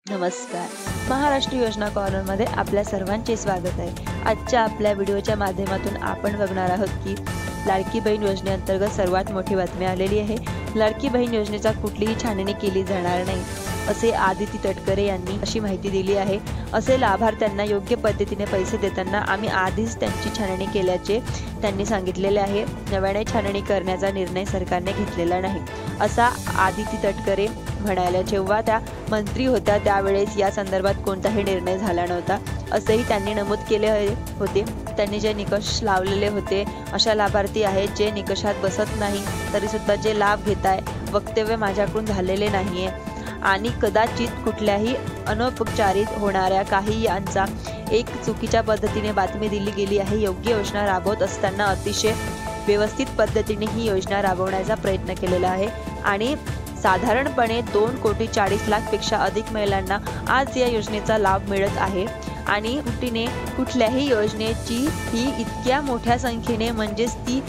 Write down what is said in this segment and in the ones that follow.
नमस्कार. महाराष्ट्र योजना कॉर्नरमध्ये आपल्या सर्वांचे स्वागत आहे. आजच्या आपल्या व्हिडिओच्या माध्यमातून आपण बघणार आहोत की लाडकी बहीण योजनेअंतर्गत सर्वात मोठी बातमी आलेली आहे. लाडकी बहीण योजनेचा कुठलीही छाननी केली जाणार नाही असे आदिती तटकरे यांनी अशी माहिती दिली आहे. असे लाभार्थ्यांना योग्य पद्धतीने पैसे देताना आम्ही आधीच त्यांची छाननी केल्याचे त्यांनी सांगितलेले आहे. नव्याने छाननी करण्याचा निर्णय सरकारने घेतलेला नाही असा आदिती तटकरे म्हणाल्या. जेव्हा त्या मंत्री होत्या त्यावेळेस या संदर्भात कोणताही निर्णय झाला नव्हता असेही त्यांनी नमूद केले होते. त्यांनी जे निकष लावलेले होते अशा लाभार्थी आहेत जे निकषात बसत नाही तरी सुद्धा जे लाभ घेत आहे, वक्तव्य माझ्याकडून झालेले नाहीये आणि कदाचित कुठल्याही अनौपचारिक होणाऱ्या काही यांचा एक चुकीच्या पद्धतीने बातमी दिली गेली आहे. योग्य योजना राबवत असताना अतिशय व्यवस्थित पद्धतीने ही योजना राबवण्याचा प्रयत्न केलेला आहे आणि साधारणपणे 2,40,00,000 पेक्षा अधिक महिलांना आज या योजनेचा लाभ मिळत आहे आणि कुठल्याही योजनेची ही इतक्या मोठ्या संख्येने म्हणजेच ती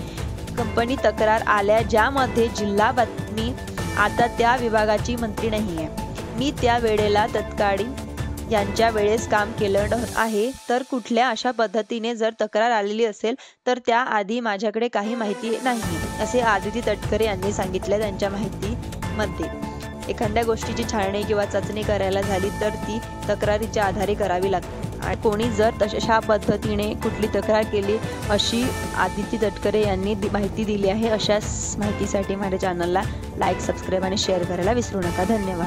कंपनी तक्रार आल्या ज्यामध्ये जिल्हा बातमी आता त्या विभागाची मंत्री नाही आहे. मी त्या वेळेला तत्कालीन यांच्या वेळेस काम केलं आहे. तर कुठल्या अशा पद्धतीने जर तक्रार आलेली असेल तर त्याआधी माझ्याकडे काही माहिती नाही असे आदिती तटकरे यांनी सांगितले. त्यांच्या माहितीमध्ये एखाद्या गोष्टीची छाननी किंवा चाचणी करायला झाली तर ती तक्रारीच्या आधारे करावी लागते आणि कोणी जर तशा पद्धतीने कुठली तक्रार केली अशी आदिती तटकरे यांनी माहिती दिली आहे. अशाच माहितीसाठी माझ्या चॅनलला लाईक, सबस्क्राईब आणि शेअर करायला विसरू नका. धन्यवाद.